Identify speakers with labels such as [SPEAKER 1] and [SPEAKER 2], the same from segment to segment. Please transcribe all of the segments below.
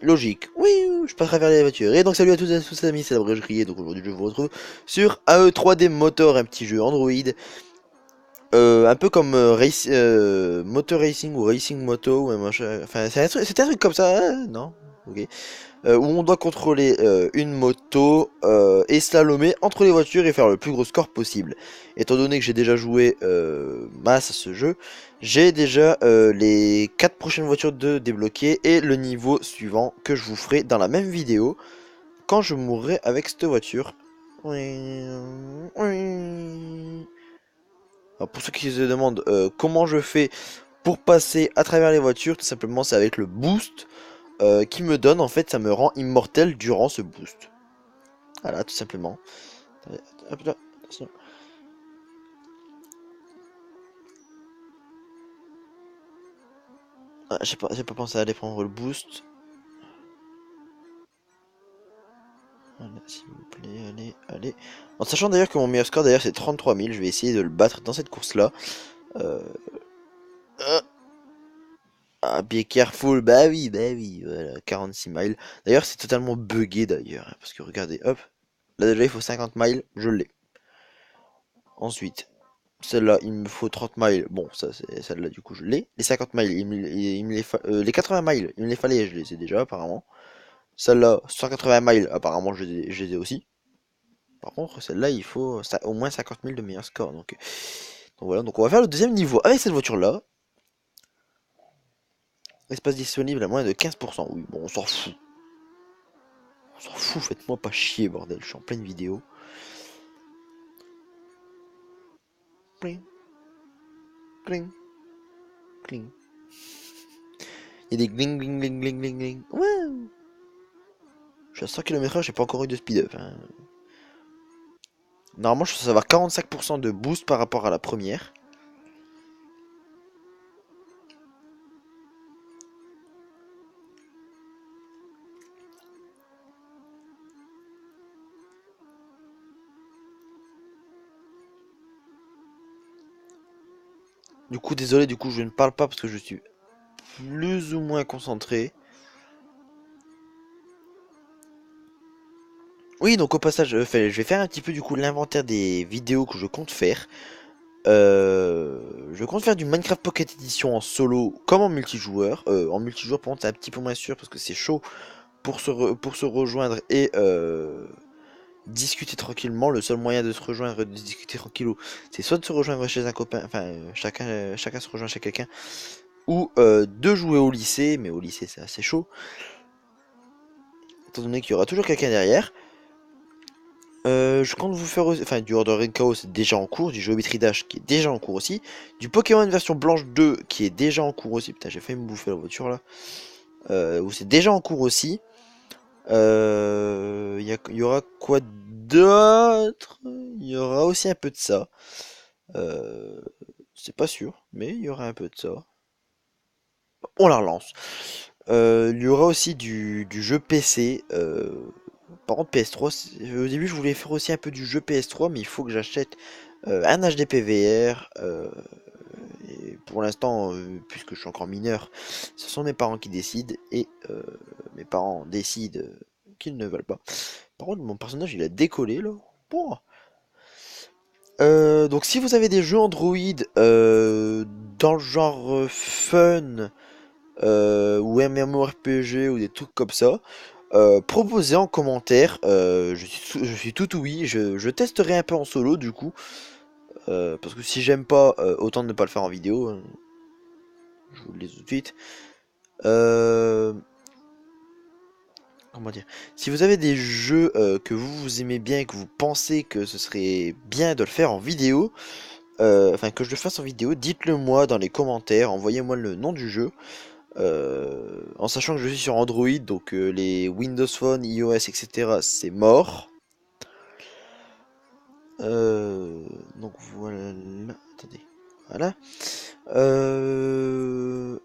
[SPEAKER 1] Logique. Oui, je passe à travers les voitures. Et donc salut à tous et à tous amis, c'est la Brégerie. Et donc aujourd'hui je vous retrouve sur AE 3D Motor, un petit jeu Android. Un peu comme Motor Racing ou Racing Moto ou un machin. Enfin, c'est un truc comme ça, hein, non? Ok. Où on doit contrôler une moto et slalomer entre les voitures et faire le plus gros score possible. Étant donné que j'ai déjà joué masse à ce jeu, j'ai déjà les 4 prochaines voitures de débloquer et le niveau suivant que je vous ferai dans la même vidéo quand je mourrai avec cette voiture. Alors pour ceux qui se demandent comment je fais pour passer à travers les voitures, tout simplement c'est avec le boost qui me donne, en fait, ça me rend immortel durant ce boost. Voilà, tout simplement. Attendez, hop là, attention. Ah, j'ai pas pensé à aller prendre le boost. Voilà, s'il vous plaît, allez, allez. En sachant d'ailleurs que mon meilleur score, d'ailleurs, c'est 33 000. Je vais essayer de le battre dans cette course-là. Euh... Ah, be careful, bah oui, voilà, 46 miles. D'ailleurs, c'est totalement buggé, d'ailleurs. Parce que regardez, hop. Là, déjà, il faut 50 miles, je l'ai. Ensuite, celle-là, il me faut 30 miles. Bon, ça, c'est celle-là, du coup, je l'ai. Les 50 miles, les 80 miles, il me les fallait, je les ai déjà, apparemment. Celle-là, 180 miles, apparemment, je les ai aussi. Par contre, celle-là, il faut au moins 50 000 de meilleur score. Donc voilà, donc on va faire le deuxième niveau avec cette voiture-là. Espace disponible à moins de 15%. Oui, bon, on s'en fout. On s'en fout, faites-moi pas chier, bordel. Je suis en pleine vidéo. Cling, cling, cling. Il y a des gling, gling, gling, gling, gling, gling. Ouais. Je suis à 100 km/h, j'ai pas encore eu de speed-up. Hein. Normalement, je suis censé avoir 45% de boost par rapport à la première. Du coup, désolé, du coup, je ne parle pas parce que je suis plus ou moins concentré. Oui, donc au passage, je vais faire un petit peu du coup l'inventaire des vidéos que je compte faire. Je compte faire du Minecraft Pocket Edition en solo comme en multijoueur. En multijoueur, par contre, c'est un petit peu moins sûr parce que c'est chaud pour se rejoindre et discuter tranquillement. Le seul moyen de se rejoindre et de discuter tranquillou, c'est soit de se rejoindre chez un copain, enfin, chacun se rejoint chez quelqu'un, ou de jouer au lycée, mais au lycée c'est assez chaud, étant donné qu'il y aura toujours quelqu'un derrière. Je compte vous faire aussi, enfin du Order Chaos c'est déjà en cours, du Geometry Dash qui est déjà en cours aussi, du Pokémon version blanche 2 qui est déjà en cours aussi, putain j'ai failli me bouffer la voiture là, où c'est déjà en cours aussi. Y aura quoi d'autre? Il y aura aussi un peu de ça. Euh, c'est pas sûr, mais il y aura un peu de ça. On la relance. Il y aura aussi du jeu PC. Par contre, PS3, au début, je voulais faire aussi un peu du jeu PS3, mais il faut que j'achète un HD PVR. Et pour l'instant, puisque je suis encore mineur, ce sont mes parents qui décident. Et mes parents décident qu'ils ne veulent pas. Par contre, mon personnage, il a décollé, là. Bon. Donc si vous avez des jeux Android dans le genre fun ou MMORPG ou des trucs comme ça, proposez en commentaire. Je suis tout oui. Je testerai un peu en solo du coup. Parce que si j'aime pas, autant ne pas le faire en vidéo. Hein. Je vous le dis tout de suite. Euh, comment dire? Si vous avez des jeux que vous aimez bien et que vous pensez que ce serait bien de le faire en vidéo, enfin que je le fasse en vidéo, dites-le moi dans les commentaires, envoyez-moi le nom du jeu. En sachant que je suis sur Android, donc les Windows Phone, iOS, etc. c'est mort. Donc voilà. Attendez. Voilà. Euh,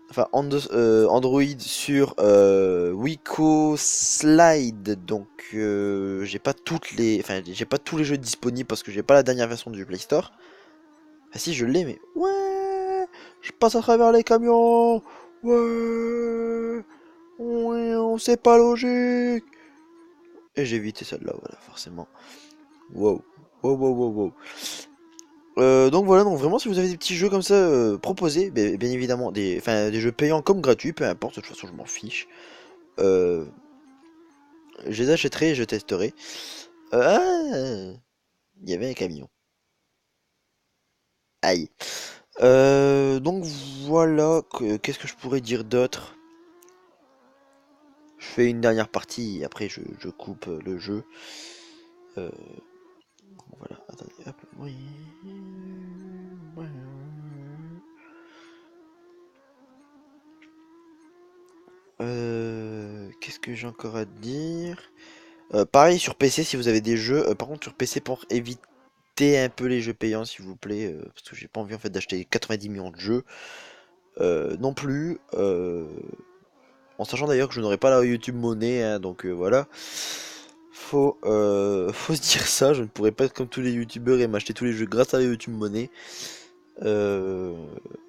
[SPEAKER 1] enfin, Android sur Wico Slide. Donc j'ai pas toutes les. Enfin, j'ai pas tous les jeux disponibles parce que j'ai pas la dernière version du Play Store. Ah si, je l'ai, mais. Ouais. Je passe à travers les camions. Ouais. Ouais, c'est pas logique. Et j'ai évité celle-là, voilà, forcément. Wow. Wow, wow, wow, wow. Donc voilà, donc vraiment, si vous avez des petits jeux comme ça, proposés, bien évidemment, des jeux payants comme gratuits, peu importe, de toute façon, je m'en fiche. Euh, je les achèterai et je testerai. Ah, il y avait un camion. Aïe. Donc voilà, qu'est-ce que je pourrais dire d'autre? Je fais une dernière partie et après je coupe le jeu. Euh, voilà, attendez, hop, oui. Qu'est-ce que j'ai encore à dire? Pareil sur PC si vous avez des jeux. Par contre sur PC pour éviter un peu les jeux payants s'il vous plaît. Parce que j'ai pas envie en fait d'acheter 90 millions de jeux. Non plus. En sachant d'ailleurs que je n'aurai pas la YouTube monnaie. Hein, donc voilà. Faut se dire ça. Je ne pourrais pas être comme tous les youtubeurs et m'acheter tous les jeux grâce à la YouTube monnaie. Euh,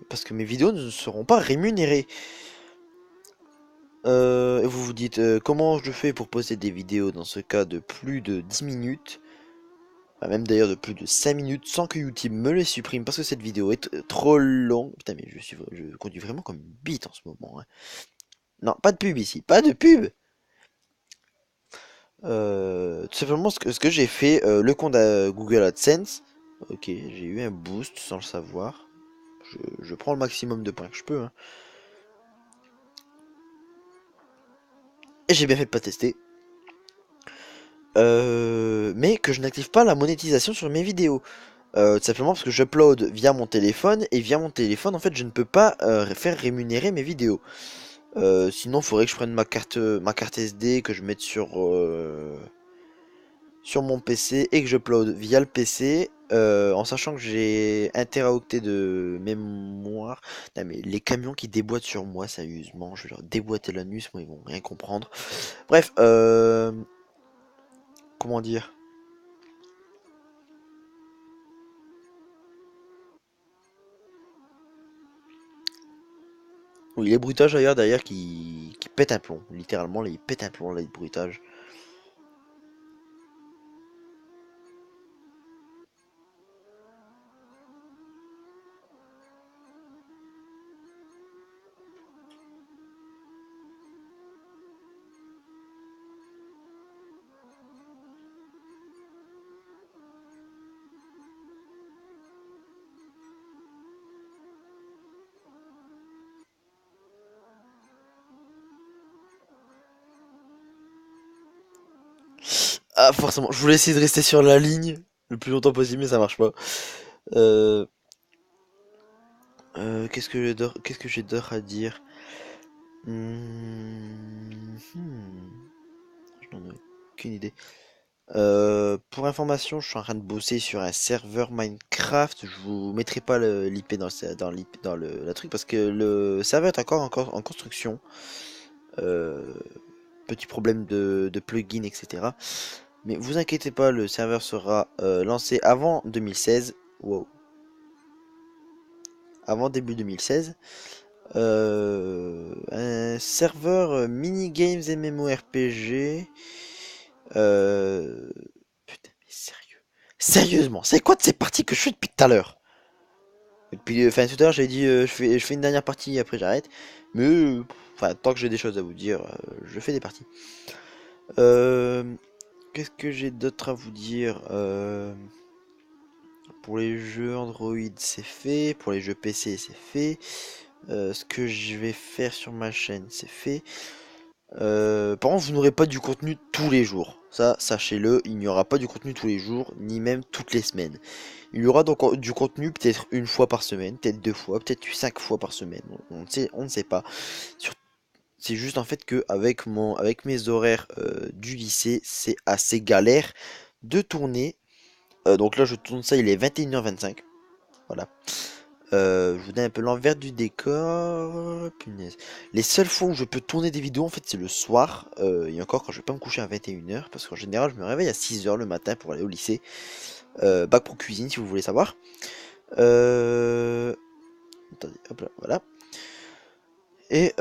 [SPEAKER 1] Parce que mes vidéos ne seront pas rémunérées. Et vous vous dites comment je fais pour poster des vidéos dans ce cas de plus de 10 minutes, enfin, même d'ailleurs de plus de 5 minutes sans que YouTube me les supprime parce que cette vidéo est trop longue. Putain mais je conduis vraiment comme une bite en ce moment. Hein. Non, pas de pub ici, pas de pub. Tout simplement ce que j'ai fait, le compte à Google AdSense, ok, j'ai eu un boost sans le savoir. Je prends le maximum de points que je peux. Hein. Et j'ai bien fait de pas tester. Mais que je n'active pas la monétisation sur mes vidéos. Tout simplement parce que j'upload via mon téléphone et via mon téléphone en fait je ne peux pas faire rémunérer mes vidéos. Sinon il faudrait que je prenne ma carte SD que je mette sur mon PC et que j'upload via le PC en sachant que j'ai 1 teraoctet de mémoire. Non mais les camions qui déboîtent sur moi sérieusement je vais leur déboîter l'anus moi ils vont rien comprendre. Bref comment dire. Oui, les bruitages d'ailleurs qui pètent un plomb. Littéralement, là, ils pètent un plomb, là, les bruitages. Ah, forcément, je voulais essayer de rester sur la ligne le plus longtemps possible, mais ça marche pas. Euh, qu'est-ce que j'ai d'autre à dire? Je n'en ai aucune idée. Pour information, je suis en train de bosser sur un serveur Minecraft. Je vous mettrai pas l'IP dans la truc parce que le serveur est encore en construction. Euh, Petit problème de plugin, etc. Mais vous inquiétez pas, le serveur sera lancé avant 2016. Wow. Avant début 2016. Un serveur mini-games MMORPG. Euh... Putain, mais sérieux. Sérieusement, c'est quoi de ces parties que je fais depuis tout à l'heure? Depuis, enfin, tout à l'heure, j'avais dit je fais une dernière partie, après j'arrête. Mais, enfin, tant que j'ai des choses à vous dire, je fais des parties. Euh, Qu'est-ce que j'ai d'autre à vous dire? Pour les jeux Android, c'est fait. Pour les jeux PC, c'est fait. Ce que je vais faire sur ma chaîne, c'est fait. Par contre, vous n'aurez pas du contenu tous les jours. Ça, sachez-le, il n'y aura pas du contenu tous les jours, ni même toutes les semaines. Il y aura donc du contenu peut-être une fois par semaine, peut-être 2 fois, peut-être 5 fois par semaine. On ne sait pas. C'est juste en fait que avec mes horaires du lycée, c'est assez galère de tourner. Donc là, je tourne ça, il est 21h25. Voilà. Je vous donne un peu l'envers du décor. Punaise. Les seules fois où je peux tourner des vidéos, en fait, c'est le soir. Et encore quand je vais pas me coucher à 21h. Parce qu'en général, je me réveille à 6h le matin pour aller au lycée. Bac pro cuisine, si vous voulez savoir. Euh, attendez, hop là, voilà. Et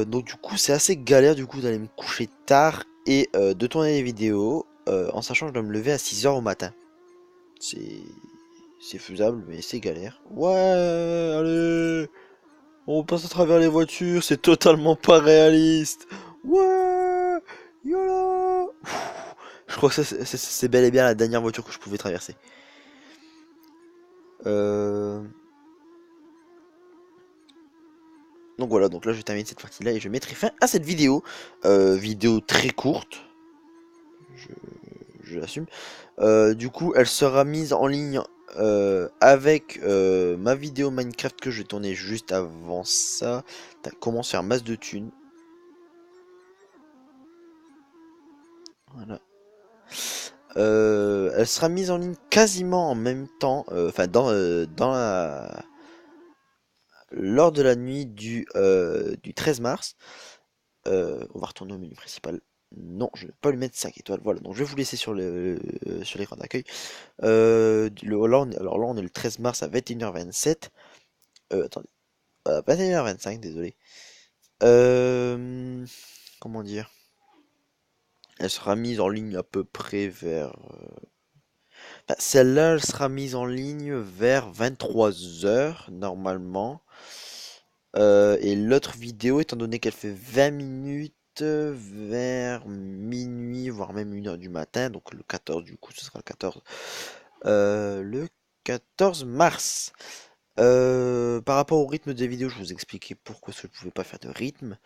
[SPEAKER 1] donc du coup c'est assez galère du coup d'aller me coucher tard et de tourner les vidéos en sachant que je dois me lever à 6 heures au matin. C'est c'est faisable mais c'est galère. Ouais, allez, on passe à travers les voitures, c'est totalement pas réaliste. Ouais, YOLO. Je crois que ça c'est bel et bien la dernière voiture que je pouvais traverser. Euh, Donc voilà, donc là je termine cette partie là et je mettrai fin à cette vidéo. Vidéo très courte, je, je l'assume. Du coup, elle sera mise en ligne avec ma vidéo Minecraft que je tournais juste avant ça. Comment se faire masse de thunes. Voilà. Elle sera mise en ligne quasiment en même temps, enfin dans la lors de la nuit du 13 mars. On va retourner au menu principal. Non, je vais pas lui mettre 5 étoiles. Voilà, donc je vais vous laisser sur l'écran d'accueil. Alors là, on est le 13 mars à 21h27. Attendez, 21h25, désolé. Euh, Comment dire? Elle sera mise en ligne à peu près vers... enfin, celle-là, elle sera mise en ligne vers 23h, normalement. Et l'autre vidéo, étant donné qu'elle fait 20 minutes, vers minuit, voire même 1h du matin, donc le 14 du coup, ce sera le 14 mars. Par rapport au rythme des vidéos, je vous expliquais pourquoi je ne pouvais pas faire de rythme.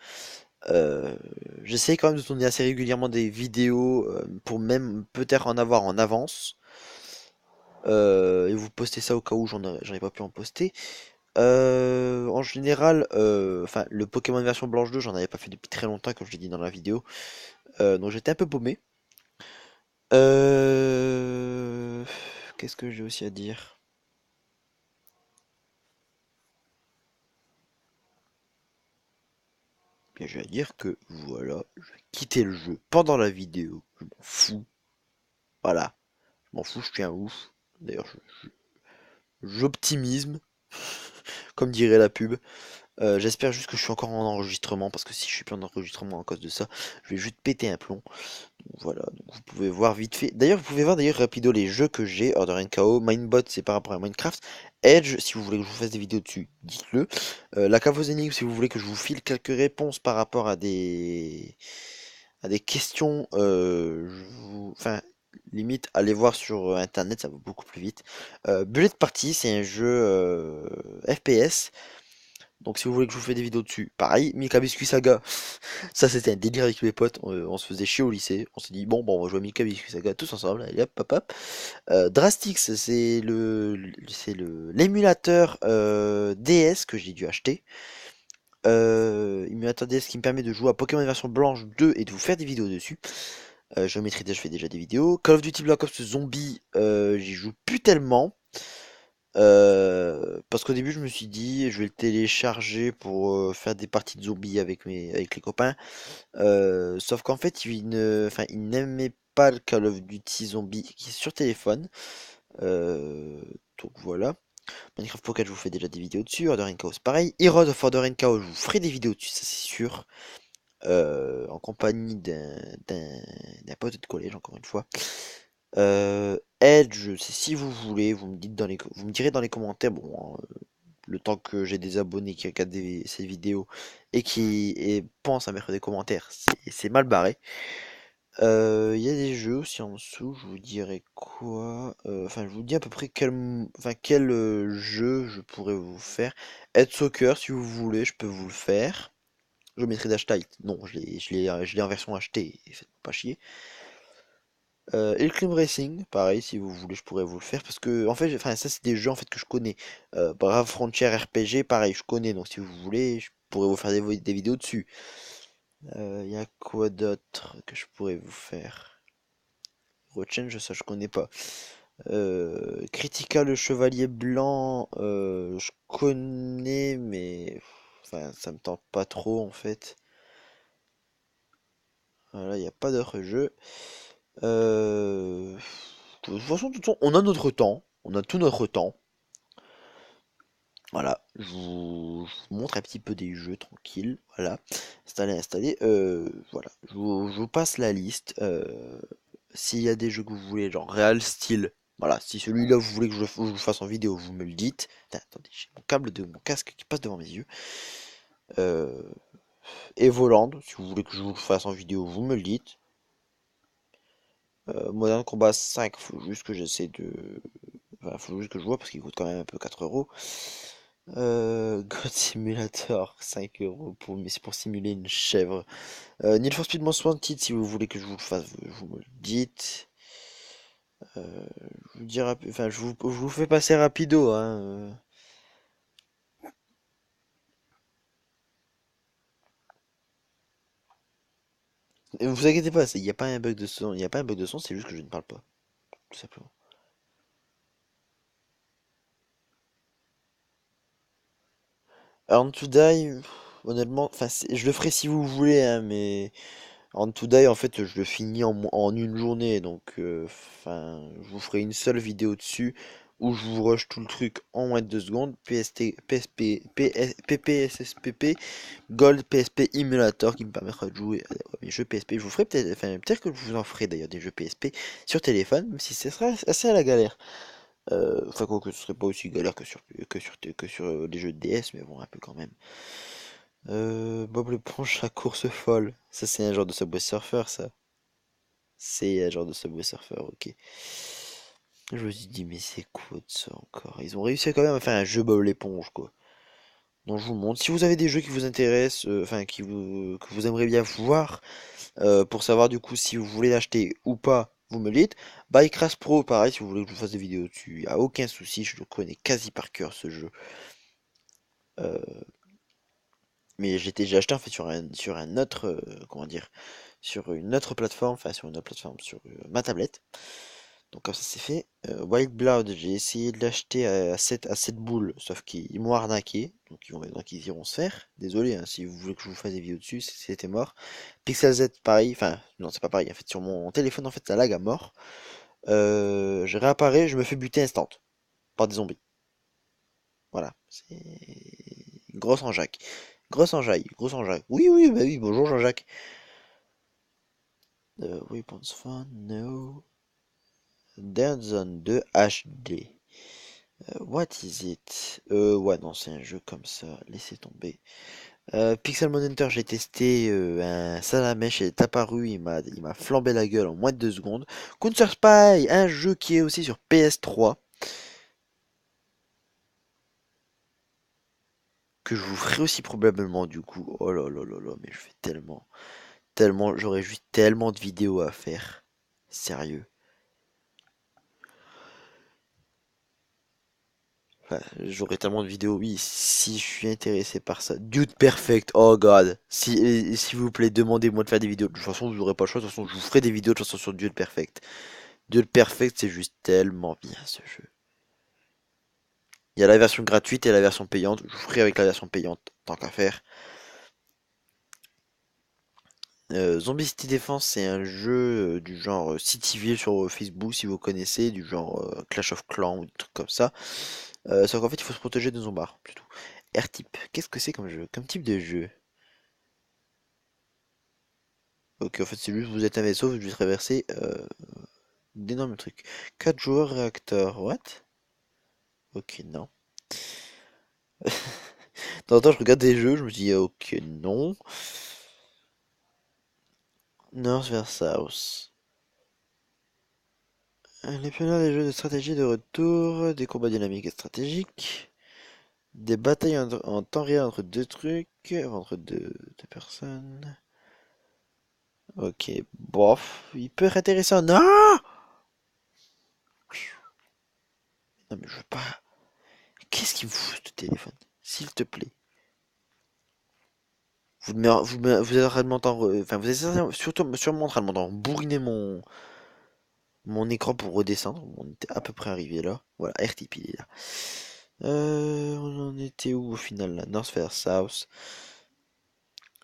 [SPEAKER 1] Euh, J'essaie quand même de tourner assez régulièrement des vidéos pour même peut-être en avoir en avance. Et vous postez ça au cas où j'en ai pas pu en poster. En général, enfin, le Pokémon version blanche 2, j'en avais pas fait depuis très longtemps, comme je l'ai dit dans la vidéo. Donc j'étais un peu paumé. Euh, Qu'est-ce que j'ai aussi à dire? Bien, j'ai à dire que voilà, je vais quitter le jeu pendant la vidéo. Je m'en fous. Voilà, je m'en fous, je suis un ouf. D'ailleurs, j'optimisme, comme dirait la pub. J'espère juste que je suis encore en enregistrement, parce que si je suis plus en enregistrement à cause de ça, je vais juste péter un plomb. Voilà, donc vous pouvez voir vite fait. D'ailleurs, vous pouvez voir d'ailleurs rapido les jeux que j'ai. Order NKO, Minebot, c'est par rapport à Minecraft. Edge, si vous voulez que je vous fasse des vidéos dessus, dites-le. La cave aux énigmes, si vous voulez que je vous file quelques réponses par rapport à des questions. Enfin, limite, allez voir sur internet, ça va beaucoup plus vite. Bullet Party, c'est un jeu FPS. Donc si vous voulez que je vous fasse des vidéos dessus, pareil, Milka Biscuit Saga, ça c'était un délire avec mes potes, on se faisait chier au lycée, on s'est dit bon on va jouer à Milka Biscuit Saga tous ensemble, allez hop hop hop. Drastix, c'est l'émulateur DS que j'ai dû acheter. Émulateur DS qui me permet de jouer à Pokémon version blanche 2 et de vous faire des vidéos dessus. Je fais déjà des vidéos. Call of Duty Black Ops Zombie, j'y joue plus tellement. Parce qu'au début, je me suis dit, je vais le télécharger pour faire des parties de zombies avec les copains. Sauf qu'en fait, enfin, il n'aimait pas le Call of Duty Zombie qui est sur téléphone. Euh, donc voilà. Minecraft Pocket, je vous fais déjà des vidéos dessus. Order in Chaos, pareil. Heroes of Order in Chaos, je vous ferai des vidéos dessus, ça c'est sûr. En compagnie d'un pote de collège, encore une fois. Edge, c'est si vous voulez, vous me direz dans les commentaires, bon, le temps que j'ai des abonnés qui regardent ces vidéos et pensent à mettre des commentaires, c'est mal barré. Il y a des jeux aussi en dessous, je vous dirai quoi. Enfin, je vous dis à peu près quel jeu je pourrais vous faire. Head Soccer, si vous voulez, je peux vous le faire. Je mettrai d'hashtag. Non, je l'ai en version achetée, faites pas chier. Et le Climb Racing, pareil, si vous voulez, je pourrais vous le faire. Parce que, en fait, enfin, ça, c'est des jeux en fait que je connais. Brave Frontier RPG, pareil, je connais. Donc, si vous voulez, je pourrais vous faire des vidéos dessus. Il y a quoi d'autre que je pourrais vous faire? Rechange, ça, je connais pas. Critica, le Chevalier Blanc, je connais, mais enfin, ça me tente pas trop en fait. Voilà, il n'y a pas d'autres jeux. Euh, de toute façon, on a notre temps. On a tout notre temps. Voilà, je vous montre un petit peu des jeux tranquilles. Voilà, installé. Voilà, je vous passe la liste. S'il y a des jeux que vous voulez, genre Real Steel, voilà, si celui-là vous voulez que je vous fasse en vidéo, vous me le dites. Putain, attendez, j'ai mon câble de mon casque qui passe devant mes yeux. Euh, Evoland, si vous voulez que je vous le fasse en vidéo, vous me le dites. Modern Combat 5, faut juste que j'essaie de. Enfin, faut juste que je vois parce qu'il coûte quand même un peu 4 euros. God Simulator, 5 euros pour, mais c'est pour simuler une chèvre. Need for Speed Most Wanted, si vous voulez que je vous le fasse, vous me le dites. Je vous dis enfin, je vous fais passer rapido, hein. Ne vous inquiétez pas, il n'y a pas un bug de son, il n'y a pas un bug de son, c'est juste que je ne parle pas, tout simplement. Alors, to Die, honnêtement, enfin, je le ferai si vous voulez, hein, mais en to Die, en fait, je le finis en une journée, donc, enfin, je vous ferai une seule vidéo dessus où je vous rush tout le truc en moins de 2 secondes. PST, PSP, PS, PPSSPP, Gold PSP Emulator qui me permettra de jouer à mes jeux PSP. Je vous ferai peut-être, enfin, peut-être que je vous en ferai d'ailleurs des jeux PSP sur téléphone, même si ce sera assez à la galère. Enfin, quoi que ce serait pas aussi galère que sur les jeux de DS, mais bon, un peu quand même. Bob l'éponge, la course folle. Ça, c'est un genre de Subway Surfer, ça. C'est un genre de Subway Surfer, ok. Je me suis dit, mais c'est quoi de ça encore? Ils ont réussi quand même à faire un jeu Bob l'éponge, quoi. Donc je vous montre. Si vous avez des jeux qui vous intéressent, enfin que vous aimeriez bien voir, pour savoir du coup si vous voulez l'acheter ou pas, vous me le dites. Bycraft Pro, pareil, si vous voulez que je vous fasse des vidéos dessus, y a aucun souci, je le connais quasi par cœur ce jeu. Euh, mais j'ai acheté en fait sur un autre, comment dire, sur une autre plateforme, enfin sur une autre plateforme, sur ma tablette. Donc comme ça c'est fait. Wild Blood, j'ai essayé de l'acheter à 7 boules, sauf qu'ils m'ont arnaqué. Donc ils iront se faire. Désolé, hein, si vous voulez que je vous fasse des vidéos dessus, c'était mort. Pixel Z, pareil. Enfin, non, c'est pas pareil. En fait, sur mon téléphone, en fait, ça lag à mort. Je réapparais, je me fais buter instant par des zombies. Voilà. C'est grosse en Jacques. Grosse en Jaille. Grosse en Jacques. Oui, oui, bah oui, bonjour Jean-Jacques. Weapons Fun, no. Dead Zone 2 HD. What is it? Ouais, non, c'est un jeu comme ça, laissez tomber. Pixelmon Hunter, j'ai testé, un Salamèche est apparu, il m'a flambé la gueule en moins de 2 secondes. Counter Spy, un jeu qui est aussi sur PS3, que je vous ferai aussi probablement du coup. Oh là là là là, mais je fais tellement, j'aurais juste tellement de vidéos à faire. Sérieux. Enfin, j'aurais tellement de vidéos, oui, si je suis intéressé par ça. Dude Perfect, oh god. S'il vous plaît, demandez-moi de faire des vidéos. De toute façon, vous n'aurez pas le choix. De toute façon, je vous ferai des vidéos de toute façon sur Dude Perfect. Dude Perfect, c'est juste tellement bien ce jeu. Il y a la version gratuite et la version payante. Je vous ferai avec la version payante, tant qu'à faire. Zombie City Defense, c'est un jeu du genre Cityville sur Facebook, si vous connaissez, du genre Clash of Clans ou des trucs comme ça. Sauf qu'en fait, il faut se protéger de zombards, plutôt. R-Type, qu'est-ce que c'est comme jeu? Comme type de jeu? Ok, en fait, c'est juste vous êtes un vaisseau, vous devez traverser d'énormes trucs. 4 joueurs réacteurs, what? Ok, non. De temps en temps, je regarde des jeux, je me dis, ok, non. North vs South. Les pionniers des jeux de stratégie de retour, des combats dynamiques et stratégiques, des batailles en temps réel entre deux trucs, entre deux personnes. Ok, bof, il peut être intéressant. Non! Non mais je veux pas. Qu'est-ce qu'il me fout ce téléphone? S'il te plaît. Vous êtes en train de m'entendre. Enfin, vous êtes surtout sûrement en train de m'entendre bourriner mon écran pour redescendre. On était à peu près arrivé là. Voilà, RTP il est là. On en était où au final là? North vers South.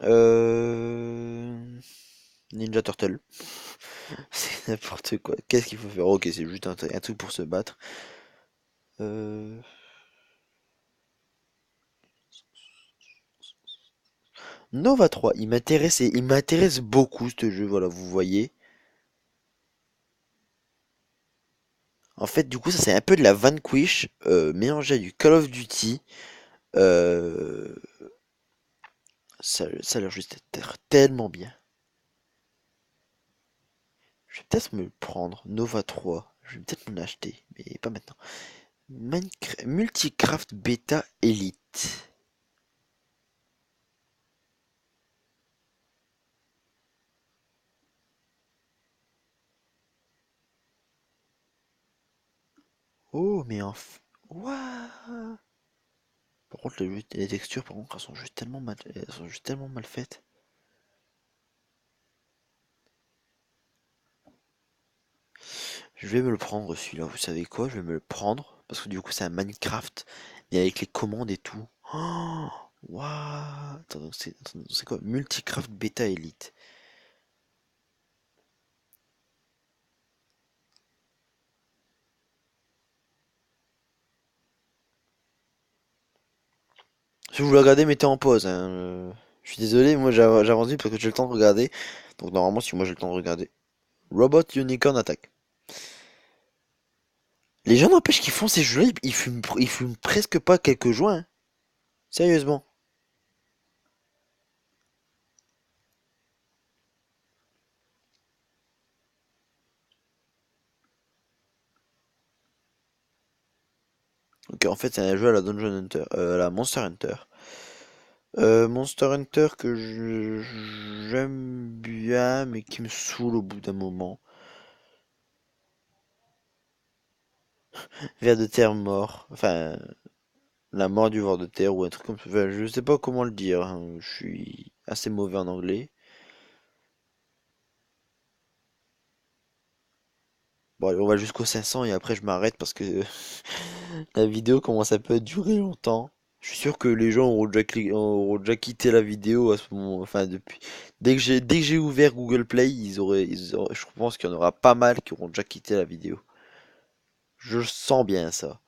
[SPEAKER 1] Euh... Ninja Turtle. C'est n'importe quoi. Qu'est-ce qu'il faut faire? Ok, c'est juste un truc pour se battre. Euh... Nova 3, il m'intéresse beaucoup ce jeu, voilà, vous voyez. En fait, du coup, ça c'est un peu de la Vanquish mélangé à du Call of Duty. Euh, ça a l'air juste d'être tellement bien. Je vais peut-être me le prendre, Nova 3. Je vais peut-être me l'acheter, mais pas maintenant. Multicraft Beta Elite. Oh, mais Ouah. Par contre, les textures, par contre, elles sont juste tellement mal faites. Je vais me le prendre celui-là, vous savez quoi? Je vais me le prendre, parce que du coup c'est un Minecraft, mais avec les commandes et tout. Oh, waouh! Attends, donc c'est quoi? Multicraft Beta Elite. Si vous voulez regarder, mettez en pause, hein. Je suis désolé, moi j'avance vite parce que j'ai le temps de regarder. Donc normalement, si moi j'ai le temps de regarder. Robot Unicorn Attack. Les gens n'empêchent qu'ils font ces jeux-là, ils fument presque pas quelques joints, hein. Sérieusement. Ok, en fait, c'est un jeu à la Dungeon Hunter, à la Monster Hunter. Monster Hunter que j'aime bien, mais qui me saoule au bout d'un moment. Vers de terre mort. Enfin, la mort du ver de terre ou un truc comme ça. Enfin, je sais pas comment le dire, hein. Je suis assez mauvais en anglais. Bon, allez, on va jusqu'au 500 et après je m'arrête parce que la vidéo commence un peu à durer longtemps. Je suis sûr que les gens auront déjà quitté la vidéo à ce moment. Enfin, depuis. Dès que j'ai ouvert Google Play, je pense qu'il y en aura pas mal qui auront déjà quitté la vidéo. Je sens bien ça.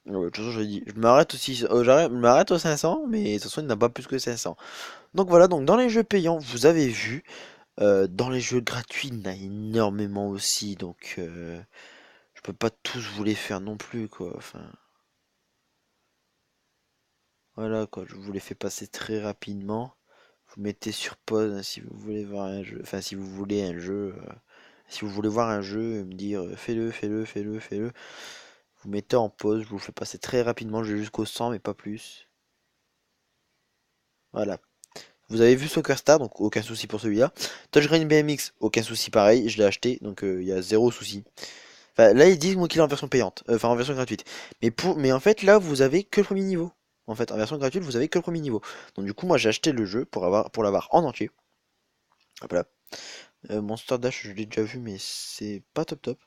[SPEAKER 1] Ouais, de toute façon, je l'ai dit. Je m'arrête aussi, je m'arrête aux 500, mais de toute façon, il n'a pas plus que 500. Donc voilà, donc dans les jeux payants, vous avez vu, dans les jeux gratuits, il y en a énormément aussi, donc je peux pas tous vous les faire non plus, quoi. Enfin, voilà, quoi, je vous les fais passer très rapidement. Vous mettez sur pause hein, si vous voulez voir un jeu, enfin si vous voulez un jeu, si vous voulez voir un jeu et me dire fais-le, fais-le, fais-le, fais-le. Vous mettez en pause, je vous le fais passer très rapidement, je vais jusqu'au 100 mais pas plus. Voilà. Vous avez vu Soccer Star, donc aucun souci pour celui-là. Touchgreen BMX, aucun souci pareil, je l'ai acheté, donc il y a zéro souci. Enfin, là ils disent moi qu'il est en version payante, enfin en version gratuite. Mais en fait là vous avez que le premier niveau. En fait, en version gratuite, vous avez que le premier niveau. Donc du coup, moi j'ai acheté le jeu pour l'avoir en entier. Hop là. Monster Dash, je l'ai déjà vu, mais c'est pas top top.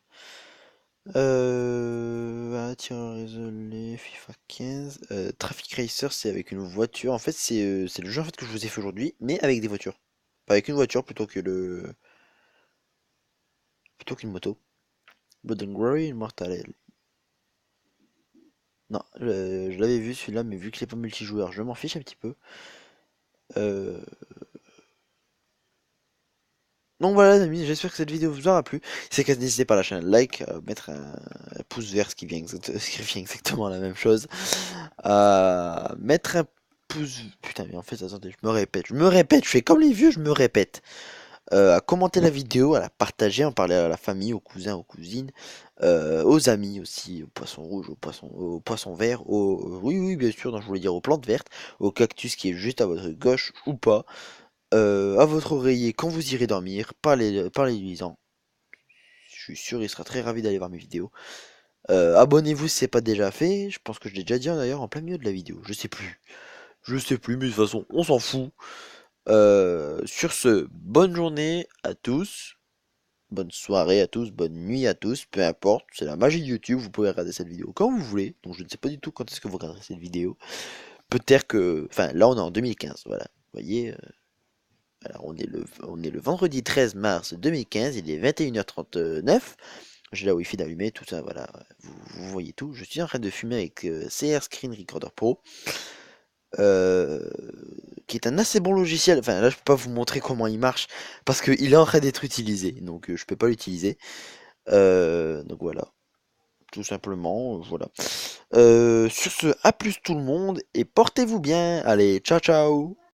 [SPEAKER 1] Tireur isolé, FIFA 15. Traffic Racer, c'est avec une voiture. En fait, c'est le jeu en fait, que je vous ai fait aujourd'hui, mais avec des voitures. Pas avec une voiture plutôt qu'une moto. Blood and Glory, Immortal. Non, je l'avais vu celui-là, mais vu que c'est pas multijoueur, je m'en fiche un petit peu. Euh, Donc voilà les amis, j'espère que cette vidéo vous aura plu. Si c'est le cas, n'hésitez pas à lâcher un like, à mettre un pouce vert, ce qui revient exactement la même chose. À mettre un pouce... Putain mais en fait, attendez, je me répète, je fais comme les vieux, je me répète. À commenter la vidéo, à la partager, en parler à la famille, aux cousins, aux cousines, aux amis aussi, aux poissons rouges, aux poissons verts, oui oui bien sûr, non, je voulais dire aux plantes vertes, au cactus qui est juste à votre gauche ou pas, à votre oreiller quand vous irez dormir, parlez-lui-en. Je suis sûr, il sera très ravi d'aller voir mes vidéos. Abonnez-vous si c'est pas déjà fait. Je pense que je l'ai déjà dit d'ailleurs en plein milieu de la vidéo. Je sais plus. Je sais plus, mais de toute façon, on s'en fout. Sur ce, bonne journée à tous. Bonne soirée à tous, bonne nuit à tous, peu importe, c'est la magie de YouTube, vous pouvez regarder cette vidéo quand vous voulez, donc je ne sais pas du tout quand est-ce que vous regarderez cette vidéo. Peut-être que, enfin là on est en 2015, voilà. voyez, alors on est le vendredi 13 mars 2015, il est 21h39. J'ai la Wi-Fi d'allumée, tout ça, voilà, vous voyez tout. Je suis en train de fumer avec CR Screen Recorder Pro, euh, qui est un assez bon logiciel. Enfin, là, je peux pas vous montrer comment il marche parce qu'il est en train d'être utilisé, donc je peux pas l'utiliser. Donc voilà, tout simplement, voilà. Sur ce, à plus tout le monde et portez-vous bien. Allez, ciao ciao.